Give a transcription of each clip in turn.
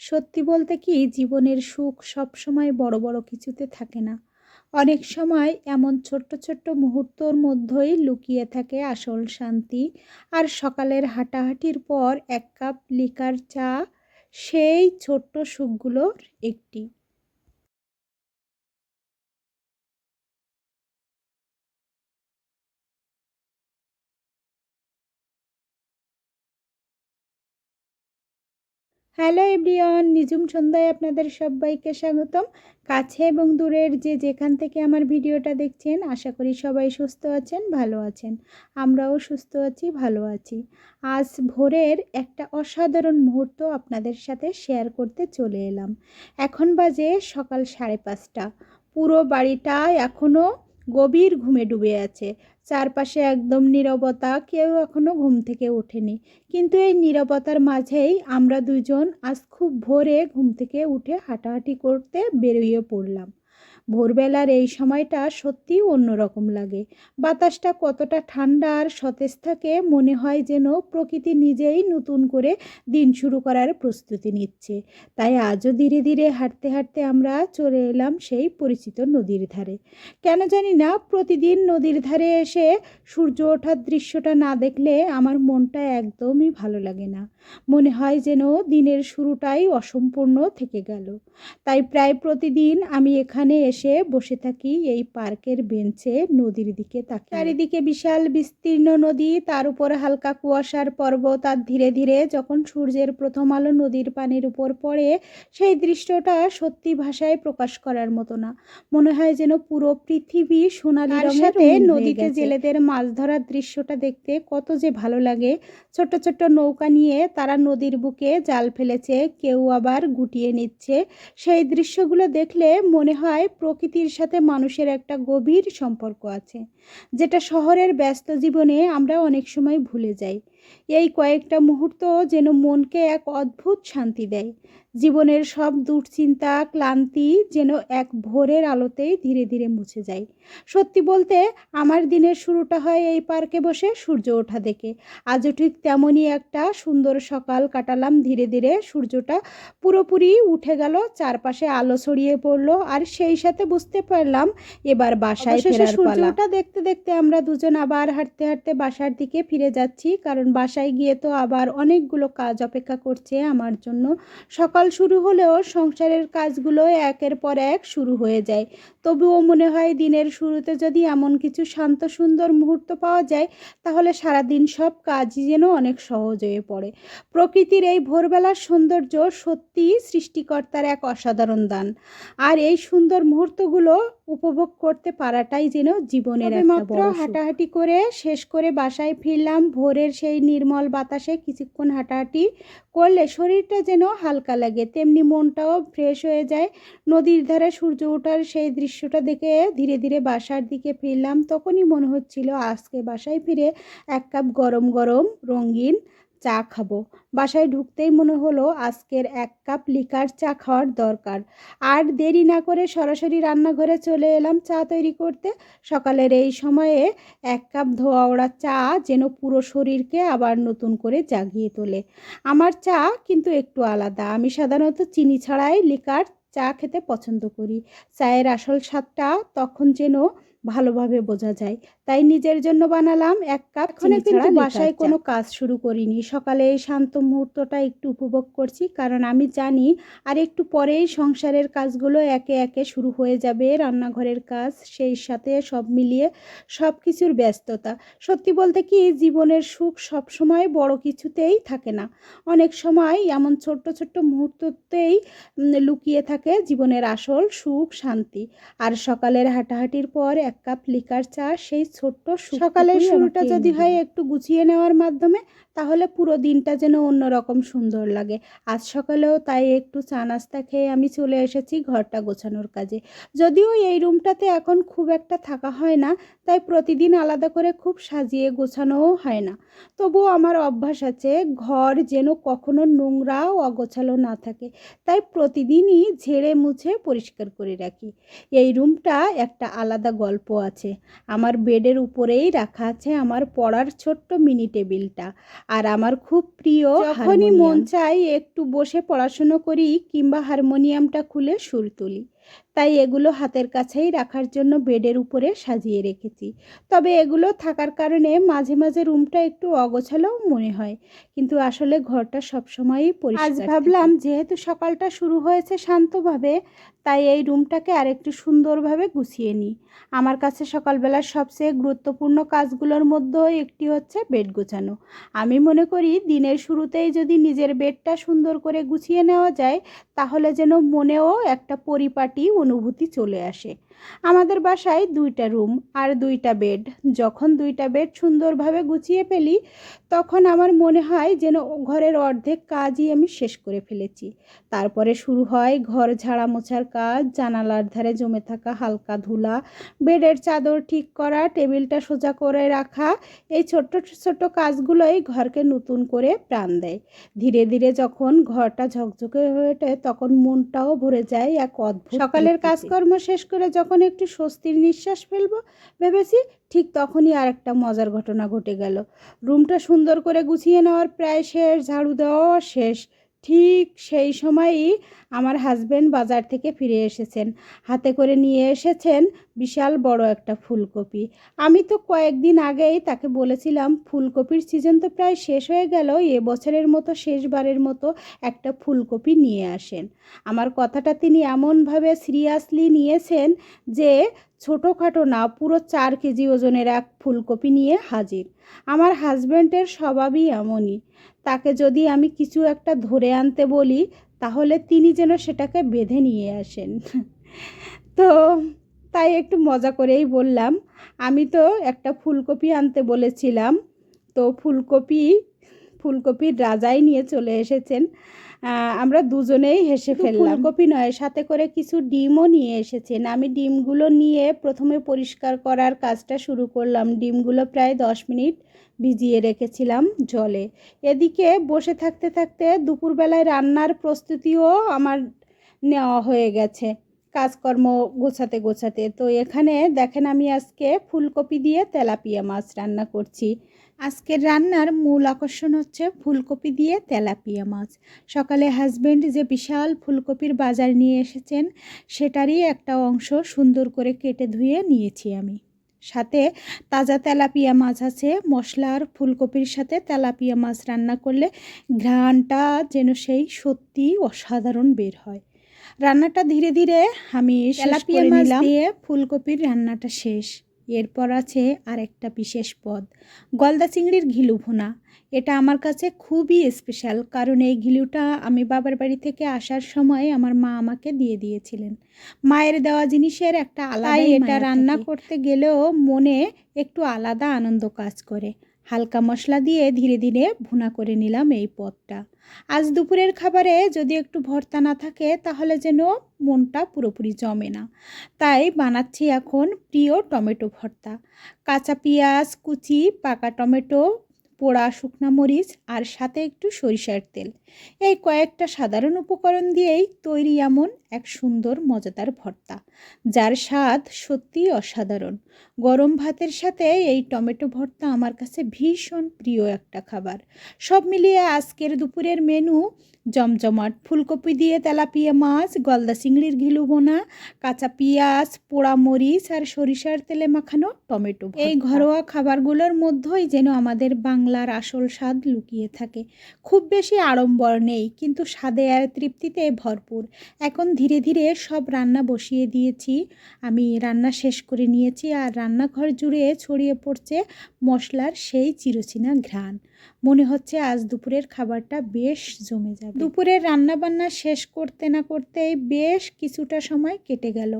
সত্যি বলতে কি জীবনের সুখ সবসময় বড় বড় কিছুতে থাকে না। অনেক সময় এমন ছোট্ট ছোট্ট মুহূর্তর মধ্যেই লুকিয়ে থাকে আসল শান্তি। আর সকালের হাঁটাহাঁটির পর এক কাপ লিকার চা সেই ছোট্ট সুখগুলোর একটি। হ্যালো এভরিওয়ান, নিজুম সন্ধ্যায় আপনাদের সবাইকে স্বাগতম। কাছে এবং দূরের যে যেখান থেকে আমার ভিডিওটা দেখছেন, আশা করি সবাই সুস্থ আছেন, ভালো আছেন। আমরাও সুস্থ আছি, ভালো আছি। আজ ভোরের একটা অসাধারণ মুহূর্ত আপনাদের সাথে শেয়ার করতে চলে এলাম। এখন বাজে সকাল 5:30। পুরো বাড়িটা এখনও গভীর ঘুমে ডুবে আছে। চারপাশে একদম নীরবতা, কেউ এখনও ঘুম থেকে ওঠেনি। কিন্তু এই নীরবতার মাঝেই আমরা দুজন আজ খুব ভোরে ঘুম থেকে উঠে হাঁটাহাঁটি করতে বেরিয়ে পড়লাম। ভোরবেলার এই সময়টা সত্যিই অন্যরকম লাগে। বাতাসটা কতটা ঠান্ডা আর সতেজ থাকে, মনে হয় যেন প্রকৃতি নিজেই নতুন করে দিন শুরু করার প্রস্তুতি নিচ্ছে। তাই আজও ধীরে ধীরে হাঁটতে হাঁটতে আমরা চলে এলাম সেই পরিচিত নদীর ধারে। কেন জানি না, প্রতিদিন নদীর ধারে এসে সূর্য ওঠার দৃশ্যটা না দেখলে আমার মনটা একদমই ভালো লাগে না। মনে হয় যেন দিনের শুরুটাই অসম্পূর্ণ থেকে গেল। তাই প্রায় প্রতিদিন আমি এখানে এসে বসে থাকি এই পার্কের বেঞ্চে, নদীর দিকে তাকিয়ে। চারিদিকে বিশাল বিস্তীর্ণ নদী, তার উপর হালকা কুয়াশার পর্বত, আর ধীরে ধীরে যখন সূর্যের প্রথম আলো নদীর পানির উপর পড়ে, সেই দৃশ্যটা সত্যি ভাষায় প্রকাশ করার মতো না। মনে হয় যেন পুরো পৃথিবী সোনালি রঙের সাথে নদীতে জেলেদের মাছ ধরার দৃশ্যটা দেখতে কত যে ভালো লাগে। ছোট্ট ছোট্ট নৌকা নিয়ে তারা নদীর বুকে জাল ফেলেছে, কেউ আবার গুটিয়ে নিচ্ছে। সেই দৃশ্যগুলো দেখলে মনে হয় প্রকৃতির সাথে মানুষের একটা গভীর সম্পর্ক আছে, যেটা শহরের ব্যস্ত জীবনে আমরা অনেক সময় ভুলে যাই। এই কয়েকটা মুহূর্ত যেন মনকে এক অদ্ভুত শান্তি দেয়। জীবনের সব দুশ্চিন্তা, ক্লান্তি যেন এক ভোরের আলোতেই ধীরে ধীরে মুছে যায়। সত্যি বলতে, আমার দিনের শুরুটা হয় এই পার্কে বসে সূর্য ওঠা দেখে। আজও ঠিক তেমনই একটা সুন্দর সকাল কাটালাম। ধীরে ধীরে সূর্যটা পুরোপুরি উঠে গেল, চারপাশে আলো ছড়িয়ে পড়লো, আর সেই সাথে বুঝতে পারলাম এবার বাসায় ফেরার পালা। সূর্যটা দেখতে দেখতে আমরা দুজন আবার হাঁটতে হাঁটতে বাসার দিকে ফিরে যাচ্ছি, কারণ বাসায় গিয়ে তো আবার অনেকগুলো কাজ অপেক্ষা করছে আমার জন্য। সকাল শুরু হলেও সংসারের কাজগুলো একের পর এক শুরু হয়ে যায়। তবুও মনে হয় দিনের শুরুতে যদি এমন কিছু শান্ত সুন্দর মুহূর্ত পাওয়া যায়, তাহলে সারাদিন সব কাজই যেন অনেক সহজ হয়ে পড়ে। প্রকৃতির এই ভোরবেলার সৌন্দর্য সত্যিই সৃষ্টিকর্তার এক অসাধারণ দান। আর এই সুন্দর মুহূর্তগুলো উপভোগ করতে পারাটাই যেন জীবনের একটা বড় সুখ। হাঁটাহাঁটি করে শেষ করে বাসায় ফিরলাম। ভোরের সেই নির্মল বাতাসে কিছুক্ষণ হাঁটাহাঁটি করলে শরীরটা যেন হালকা লাগে, তেমনি মনটাও ফ্রেশ হয়ে যায়। নদীর ধারে সূর্য ওঠার সেই দৃশ্যটা দেখে ধীরে ধীরে বাসার দিকে ফিরলাম। তখনই মনে হচ্ছিল আজকে বাসায় ফিরে এক কাপ গরম গরম রঙিন চা খাবো। বাসায় ঢুকতেই মনে হলো আজকের এক কাপ লিকার চা খাওয়ার দরকার। আর দেরি না করে সরাসরি রান্নাঘরে চলে এলাম চা তৈরি করতে। সকালের এই সময়ে এক কাপ ধোয়া ওড়া চা যেন পুরো শরীরকে আবার নতুন করে জাগিয়ে তোলে। আমার চা কিন্তু একটু আলাদা। আমি সাধারণত চিনি ছাড়াই লিকার চা খেতে পছন্দ করি। চায়ের আসল স্বাদটা তখন যেন ভালোভাবে বোঝা যায়। তাই নিজের জন্য বানালাম এক কাপ চিনি ছাড়া। বাসায় কোনো কাজ শুরু করিনি। সকালে এই শান্ত মুহূর্তটা একটু উপভোগ করছি, কারণ আমি জানি আর একটু পরেই সংসারের কাজগুলো একে একে শুরু হয়ে যাবে। রান্নাঘরের কাজ, সেই সাথে সব মিলিয়ে সব কিছুর ব্যস্ততা। সত্যি বলতে কি জীবনের সুখ সব সময় বড় কিছুতেই থাকে না। অনেক সময় এমন ছোট্ট ছোট্ট মুহূর্ততেই লুকিয়ে থাকে জীবনের আসল সুখ শান্তি। আর সকালের হাঁটাহাঁটির পর এক কাপ লিকার চা সেই ছোট্ট সকালের শুরুটা যদি হয় একটু গুছিয়ে নেওয়ার মাধ্যমে, তাহলে পুরো দিনটা যেন অন্যরকম সুন্দর লাগে। আজ সকালেও তাই একটু চা নাস্তা খেয়ে আমি চলে এসেছি ঘরটা গোছানোর কাজে। যদিও এই রুমটাতে এখন খুব একটা থাকা হয় না, তাই প্রতিদিন আলাদা করে খুব সাজিয়ে গোছানোও হয় না। তবুও আমার অভ্যাস আছে ঘর যেন কখনো নোংরা ও অগোছালো না থাকে, তাই প্রতিদিনই ঝেড়ে মুছে পরিষ্কার করে রাখি। এই রুমটা একটা আলাদা গল্প আছে। আমার বেডের উপরেই রাখা আছে আমার পড়ার ছোট্ট মিনি টেবিলটা, আর আমার খুব প্রিয়। যখনই মন চাই একটু বসে পড়াশুনো করি কিংবা হারমোনিয়ামটা খুলে সুর তুলি। তাই এগুলো হাতের কাছেই রাখার জন্য বেডের উপরে সাজিয়ে রেখেছি। তবে এগুলো থাকার কারণে মাঝে মাঝে রুমটা একটু অগোছালোও মনে হয়, কিন্তু আসলে ঘরটা সবসময়ই পরিষ্কার। আজ ভাবলাম যেহেতু সকালটা শুরু হয়েছে শান্তভাবে, তাই এই রুমটাকে আরেকটু সুন্দরভাবে গুছিয়ে নিই। আমার কাছে সকালবেলার সবচেয়ে গুরুত্বপূর্ণ কাজগুলোর মধ্যে একটি হচ্ছে বেড গোছানো। আমি মনে করি দিনের শুরুতেই যদি নিজের বেডটা সুন্দর করে গুছিয়ে নেওয়া যায়, তাহলে যেন মনেও একটা পরিপাটি অনুভূতি চলে আসে। আমাদের বাসায় 2টা রুম আর 2টা বেড। যখন 2টা বেড সুন্দরভাবে গুছিয়ে ফেলি, তখন আমার মনে হয় যেন ঘরের অর্ধেক কাজই আমি শেষ করে ফেলেছি। তারপরে শুরু হয় ঘর ঝাড়া মোছার কাজ, জানালার ধারে জমে থাকা হালকা ধুলা, বেডের চাদর ঠিক করা, টেবিলটা সোজা করে রাখা। এই ছোট্ট ছোট্ট কাজগুলোই ঘরকে নতুন করে প্রাণ দেয়। ধীরে ধীরে যখন ঘরটা ঝকঝকে হয়ে ওঠে, তখন মনটাও ভরে যায় এক অদ্ভুত। সকালের কাজকর্ম শেষ করে যখন একটু স্বস্তির নিঃশ্বাস ফেলবো ভেবেছি, ঠিক তখনই আর একটা মজার ঘটনা ঘটে গেল। রুমটা সুন্দর করে গুছিয়ে নেওয়ার প্রায় শেষ, ঝাড়ু দেওয়া শেষ, ঠিক সেই সময়ই আমার হাজবেন্ড বাজার থেকে ফিরে এসেছেন। হাতে করে নিয়ে এসেছেন বিশাল বড় একটা ফুলকপি। আমি তো কয়েকদিন আগেই তাকে বলেছিলাম ফুলকপির সিজন তো প্রায় শেষ হয়ে গেল, এবছরের মতো শেষবারের মতো একটা ফুলকপি নিয়ে আসেন। আমার কথাটা তিনি এমনভাবে সিরিয়াসলি নিয়েছেন যে ছোটোখাটো না, পুরো 4 কেজি ওজনের এক ফুলকপি নিয়ে হাজির। আমার হাজব্যান্ডের স্বভাবই এমনই, তাকে যদি আমি কিছু একটা ধরে আনতে বলি, তাহলে তিনি যেন সেটাকে বেঁধে নিয়ে আসেন। তো তাই একটু মজা করেই বললাম, আমি তো একটা ফুলকপি আনতে বলেছিলাম, তো ফুলকপির রাজাই নিয়ে চলে এসেছেন। আমরা দুজনেই হেসে ফেললাম। ফুলকপি নয়, সাথে করে কিছু ডিমও নিয়ে এসেছেন। আমি ডিমগুলো নিয়ে প্রথমে পরিষ্কার করার কাজটা শুরু করলাম। ডিমগুলো প্রায় 10 মিনিট ভিজিয়ে রেখেছিলাম জলে। এদিকে বসে থাকতে থাকতে দুপুরবেলায় রান্নার প্রস্তুতিও আমার নেওয়া হয়ে গেছে কাজকর্ম গোছাতে গোছাতে। তো এখানে দেখেন আমি আজকে ফুলকপি দিয়ে তেলাপিয়া মাছ রান্না করছি। আজকের রান্নার মূল আকর্ষণ হচ্ছে ফুলকপি দিয়ে তেলাপিয়া মাছ। সকালে হাজবেন্ড যে বিশাল ফুলকপির বাজার নিয়ে এসেছেন, সেটারই একটা অংশ সুন্দর করে কেটে ধুয়ে নিয়েছি আমি। সাথে তাজা তেলাপিয়া মাছ আছে। মশলার ফুলকপির সাথে তেলাপিয়া মাছ রান্না করলে ঘ্রাণটা যেন সেই সত্যি অসাধারণ বের হয়। রান্নাটা ধীরে ধীরে আমি তেলাপিয়া মাছ দিয়ে ফুলকপির রান্নাটা শেষ। এরপর আছে আরেকটা বিশেষ পদ, গলদা চিংড়ির ঘিলু ভুনা। এটা আমার কাছে খুবই স্পেশাল, কারণ এই ঘিলুটা আমি বাবার বাড়ি থেকে আসার সময় আমার মা আমাকে দিয়ে দিয়েছিলেন। মায়ের দেওয়া জিনিসের একটা আলাদা, এটা রান্না করতে গেলেও মনে একটু আলাদা আনন্দ কাজ করে। হালকা মশলা দিয়ে ধীরে ধীরে ভুনা করে নিলাম এই পদটা। আজ দুপুরের খাবারে যদি একটু ভর্তা না থাকে, তাহলে যেন মনটা পুরোপুরি জমে না। তাই বানাচ্ছি এখন প্রিয় টমেটো ভর্তা। কাঁচা পেঁয়াজ কুচি, পাকা টমেটো, পোড়া শুকনা মরিচ আর সাথে একটু সরিষার তেল, এই কয়েকটা সাধারণ উপকরণ দিয়েই তৈরি এমন এক সুন্দর মজাদার ভর্তা, যার স্বাদ সত্যিই অসাধারণ। গরম ভাতের সাথে এই টমেটো ভর্তা আমার কাছে ভীষণ প্রিয় একটা খাবার। সব মিলিয়ে আজকের দুপুরের মেনু জমজমাট। ফুলকপি দিয়ে তেলাপিয়া মাছ, গলদা চিংড়ির ঘিলু বোনা, কাঁচা পেঁয়াজ, পোড়া মরিচ আর সরিষার তেলে মাখানো টমেটো। এই ঘরোয়া খাবারগুলোর মধ্যেই যেন আমাদের বাংলার আসল স্বাদ লুকিয়ে থাকে। খুব বেশি আড়ম্বর নেই, কিন্তু স্বাদে আর তৃপ্তিতে ভরপুর। এখন ধীরে ধীরে সব রান্না বসিয়ে দিয়েছি। আমি রান্না শেষ করে নিয়েছি, আর রান্নাঘর জুড়ে ছড়িয়ে পড়ছে মশলার সেই চিরচেনা ঘ্রাণ। মনে হচ্ছে আজ দুপুরের খাবারটা বেশ জমে যাবে। দুপুরের রান্নাবান্না শেষ করতে না করতেই বেশ কিছুটা সময় কেটে গেল।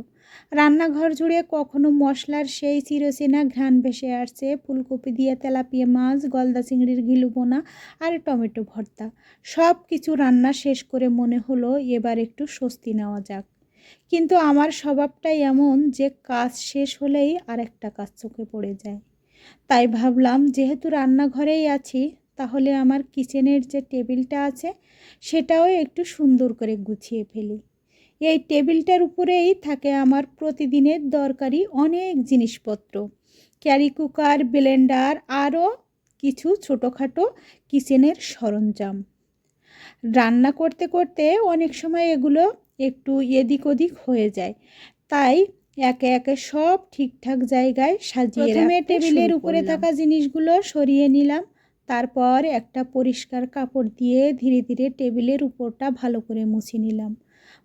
রান্নাঘর জুড়ে কখনো মশলার সেই চিরচেনা ঘ্রাণ ভেসে আসছে, ফুলকপি দিয়ে তেলাপিয়া মাছ, গলদা চিংড়ির ঘিলু বোনা আর টমেটো ভর্তা। সব কিছু রান্না শেষ করে মনে হলো এবার একটু স্বস্তি নেওয়া যাক। কিন্তু আমার স্বভাবটাই এমন যে কাজ শেষ হলেই আরেকটা কাজ চোখে পড়ে যায়। তাই ভাবলাম যেহেতু রান্নাঘরেই আছি, তাহলে আমার কিচেনের যে টেবিলটা আছে সেটাও একটু সুন্দর করে গুছিয়ে ফেলি। এই টেবিলটার উপরেই থাকে আমার প্রতিদিনের দরকারি অনেক জিনিসপত্র, ক্যারি কুকার, ব্লেন্ডার, আরও কিছু ছোটোখাটো কিচেনের সরঞ্জাম। রান্না করতে করতে অনেক সময় এগুলো একটু এদিক ওদিক হয়ে যায়, তাই একে একে সব ঠিকঠাক জায়গায় সাজিয়ে প্রথমে টেবিলের উপরে থাকা জিনিসগুলো সরিয়ে নিলাম। তারপর একটা পরিষ্কার কাপড় দিয়ে ধীরে ধীরে টেবিলের উপরটা ভালো করে মুছে নিলাম।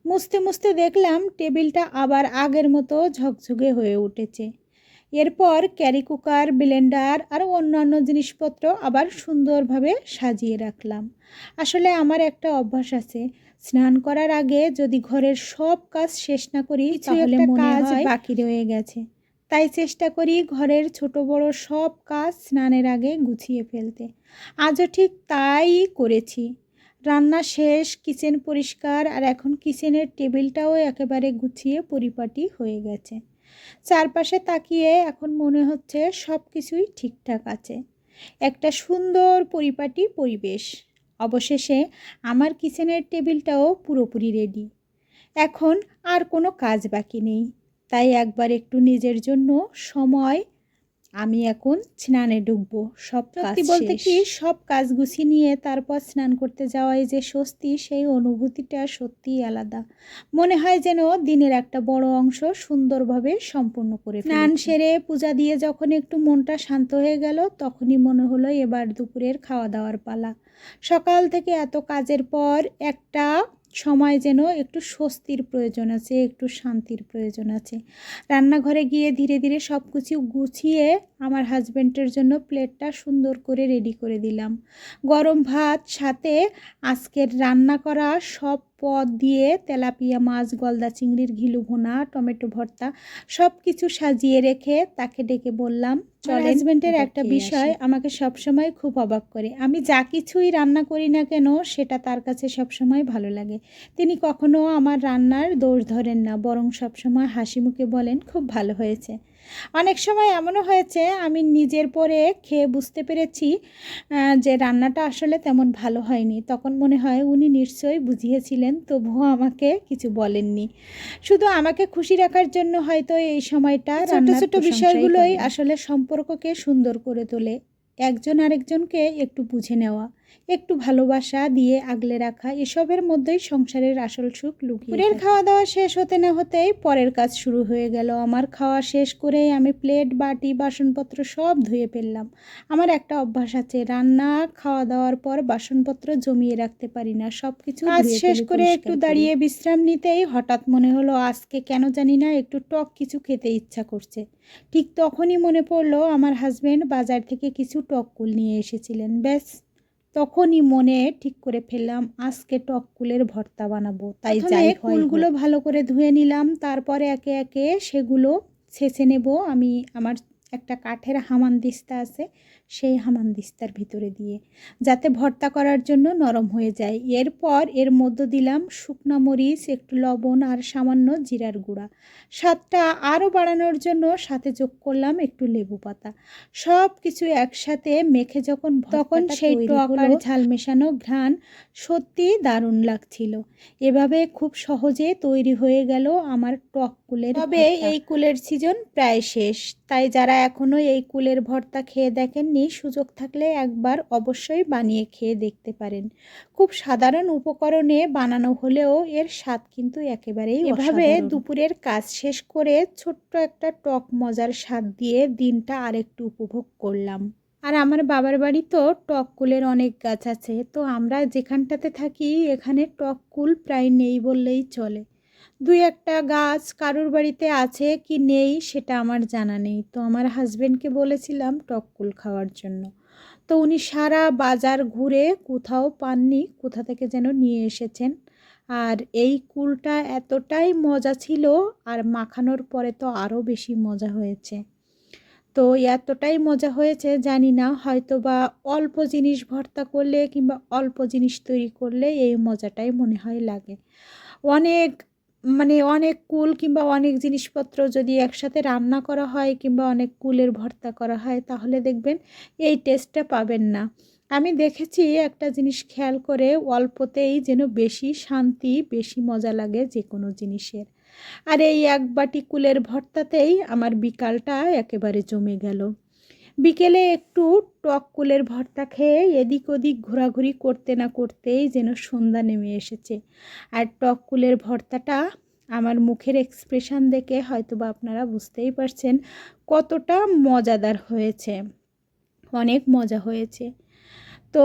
মুছতে মুছতে দেখলাম টেবিলটা আবার আগের মতো ঝকঝকে হয়ে উঠেছে। এরপর ক্যারি কুকার, ব্লেন্ডার আর অন্যান্য জিনিসপত্র আবার সুন্দরভাবে সাজিয়ে রাখলাম। আসলে আমার একটা অভ্যাস আছে, স্নান করার আগে যদি ঘরের সব কাজ শেষ না করি তাহলে মনে হয় বাকি রয়ে গেছে। তাই চেষ্টা করি ঘরের ছোট বড় সব কাজ স্নানের আগে গুছিয়ে ফেলতে। আজও ঠিক তাই করেছি। রান্না শেষ, কিচেন পরিষ্কার, আর এখন কিচেনের টেবিলটাও একেবারে গুছিয়ে পরিপাটি হয়ে গেছে। চারপাশে তাকিয়ে এখন মনে হচ্ছে সব কিছুই ঠিকঠাক আছে, একটা সুন্দর পরিপাটি পরিবেশ। অবশেষে আমার কিচেনের টেবিলটাও পুরোপুরি রেডি। এখন আর কোনো কাজ বাকি নেই, তাই একবার একটু নিজের জন্য সময় আমি এখন স্নানে ঢুকবো। সত্যি বলতে কি, সব কাজ গুছিয়ে নিয়ে তারপর স্নান করতে যাওয়াই যে স্বস্তি, সেই অনুভূতিটা সত্যিই আলাদা। মনে হয় যেন দিনের একটা বড় অংশ সুন্দরভাবে সম্পূর্ণ করে স্নান সেরে পূজা দিয়ে যখন একটু মনটা শান্ত হয়ে গেল, তখনই মনে হলো এবার দুপুরের খাওয়া দাওয়ার পালা। সকাল থেকে এত কাজের পর একটা সময় যেন একটু স্বস্তির প্রয়োজন আছে, একটু শান্তির প্রয়োজন আছে। রান্নাঘরে গিয়ে ধীরে ধীরে সব কিছু গুছিয়ে আমার হাজব্যান্ডের জন্য প্লেটটা সুন্দর করে রেডি করে দিলাম। গরম ভাত, সাথে আজকের রান্না করা সব পদ দিয়ে তেলাপিয়া মাছ, গলদা চিংড়ির ঘিলু ভুনা, টমেটো ভর্তা সব কিছু সাজিয়ে রেখে তাকে ডেকে বললাম, চলেন। হাজব্যান্ডের একটা বিষয় আমাকে সবসময় খুব অবাক করে, আমি যা কিছুই রান্না করি না কেন সেটা তার কাছে সবসময় ভালো লাগে। তিনি কখনো আমার রান্নার দোষ ধরেন না, বরং সবসময় হাসি মুখে বলেন, খুব ভালো হয়েছে। অনেক সময় এমনও হয়েছে আমি নিজের পরে খেয়ে বুঝতে পেরেছি যে রান্নাটা আসলে তেমন ভালো হয়নি। তখন মনে হয় উনি নিশ্চয়ই বুঝিয়েছিলেন, তবুও আমাকে কিছু বলেননি। শুধু আমাকে খুশি রাখার জন্য হয়তো এই সময়টা ছোট ছোট বিষয়গুলোই আসলে সম্পর্ককে সুন্দর করে তোলে। একজন আরেকজনকে একটু বুঝে নেওয়া, একটু ভালোবাসা দিয়ে আগলে রাখা, এসবের মধ্যেই সংসারের আসল সুখ লুকিয়ে। দুপুরের খাওয়া দাওয়া শেষ হতে না হতেই পরের কাজ শুরু হয়ে গেল। আমার খাওয়া শেষ করে আমি প্লেট, বাটি, বাসনপত্র সব ধুয়ে ফেললাম। আমার একটা অভ্যাস আছে, রান্না খাওয়া দাওয়ার পর বাসনপত্র জমিয়ে রাখতে পারি না, সব কিছু কাজ শেষ করে একটু দাঁড়িয়ে বিশ্রাম নিতেই হঠাৎ মনে হলো আজকে কেন জানি না একটু টক কিছু খেতে ইচ্ছা করছে। ঠিক তখনই মনে পড়লো আমার হাজব্যান্ড বাজার থেকে কিছু টক কুল নিয়ে এসেছিলেন। ব্যাস, তখনই মনে ঠিক করে ফেললাম আজকে টক কুলের ভর্তা বানাবো। তাই যাই কুলগুলো ভালো করে ধুয়ে নিলাম, তারপরে একে একে সেগুলো ছেঁচে নেব। আমি আমার একটা কাঠের হামানদিস্তা আছে, সেই হামানদিস্তার ভিতরে দিয়ে, যাতে ভর্তা করার জন্য নরম হয়ে যায়। এরপর এর মধ্যে দিলাম শুকনো মরিচ, একটু লবণ আর সামান্য জিরার গুঁড়া। স্বাদটা আরও বাড়ানোর জন্য সাথে যোগ করলাম একটু লেবু পাতা। সব কিছু একসাথে মেখে তখন সেই টক আর ঝাল মেশানো ঘ্রাণ সত্যি দারুণ লাগছিল। এভাবে খুব সহজে তৈরি হয়ে গেল আমার টক কুলের। তবে এই কুলের সিজন প্রায় শেষ, তাই যারা এখনও এই কুলের ভর্তা খেয়ে দেখেননি, সুযোগ থাকলে একবার অবশ্যই বানিয়ে খেয়ে দেখতে পারেন। খুব সাধারণ উপকরণে বানানো হলেও এর স্বাদ কিন্তু একেবারেই অসাধারণ। এভাবে দুপুরের কাজ শেষ করে ছোট্ট একটা টক মজার স্বাদ দিয়ে দিনটা আরেকটু উপভোগ করলাম। আর আমার বাবার বাড়ি তো টক কুলের অনেক গাছ আছে, তো আমরা যেখানটাতে থাকি এখানে টক কুল প্রায় নেই বললেই চলে। দুই একটা গাছ কারোর বাড়িতে আছে কি নেই সেটা আমার জানা নেই। তো আমার হাজবেন্ডকে বলেছিলাম টক কুল খাওয়ার জন্য, তো উনি সারা বাজার ঘুরে কোথাও পাননি, কোথা থেকে যেন নিয়ে এসেছেন। আর এই কুলটা এতটাই মজা ছিল, আর মাখানোর পরে তো আরও বেশি মজা হয়েছে। তো এতটাই মজা হয়েছে, জানি না হয়তো বা অল্প জিনিস ভর্তা করলে কিংবা অল্প জিনিস তৈরি করলে এই মজাটাই মনে হয় লাগে। অনেক অনেক কুল কিংবা অনেক জিনিসপত্র যদি একসাথে রান্না করা হয় কিংবা অনেক কুলের ভর্তা করা হয়, তাহলে দেখবেন এই টেস্টটা পাবেন না। আমি দেখেছি একটা জিনিস খেয়াল করে, অল্পতেই যেন বেশি শান্তি, বেশি মজা লাগে যে কোনো জিনিসের। আর এই এক বাটি কুলের ভর্তাতেই আমার বিকালটা একেবারে জমে গেল। বিকেলে একটু টক কুলের ভর্তা খেয়ে এদিক ওদিক ঘোরাঘুরি করতে না করতেই যেন সন্ধ্যা নেমে এসেছে। আর টক কুলের ভর্তাটা আমার মুখের এক্সপ্রেশন দেখে হয়তোবা আপনারা বুঝতেই পারছেন কতটা মজাদার হয়েছে, অনেক মজা হয়েছে। তো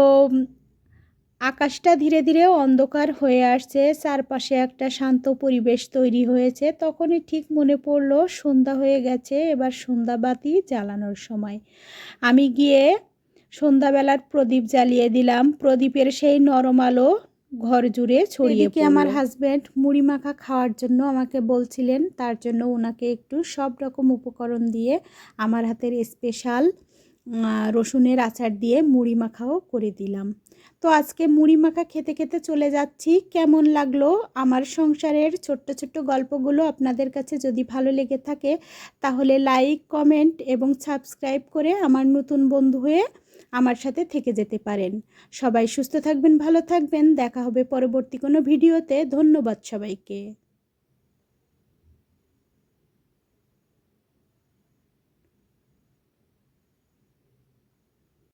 আকাশটা ধীরে ধীরে অন্ধকার হয়ে আসছে, চারপাশে একটা শান্ত পরিবেশ তৈরি হয়েছে। তখনই ঠিক মনে পড়লো সন্ধ্যা হয়ে গেছে, এবার সন্ধ্যাবাতি জ্বালানোর সময়। আমি গিয়ে সন্ধ্যাবেলার প্রদীপ জ্বালিয়ে দিলাম। প্রদীপের সেই নরম আলো ঘর জুড়ে ছড়িয়ে পড়ল। আমার হাজব্যান্ড মুড়ি মাখা খাওয়ার জন্য আমাকে বলছিলেন, তার জন্য ওনাকে একটু সব রকম উপকরণ দিয়ে আমার হাতের স্পেশাল রসুনের আচার দিয়ে মুড়ি মাখাও করে দিলাম। তো আজকে মুড়ি মাখা খেতে খেতে চলে যাচ্ছি। কেমন লাগলো আমার সংসারের ছোট্ট ছোট্ট গল্পগুলো? আপনাদের কাছে যদি ভালো লেগে থাকে তাহলে লাইক, কমেন্ট এবং সাবস্ক্রাইব করে আমার নতুন বন্ধু হয়ে আমার সাথে থেকে যেতে পারেন। সবাই সুস্থ থাকবেন, ভালো থাকবেন। দেখা হবে পরবর্তী কোনো ভিডিওতে। ধন্যবাদ সবাইকে।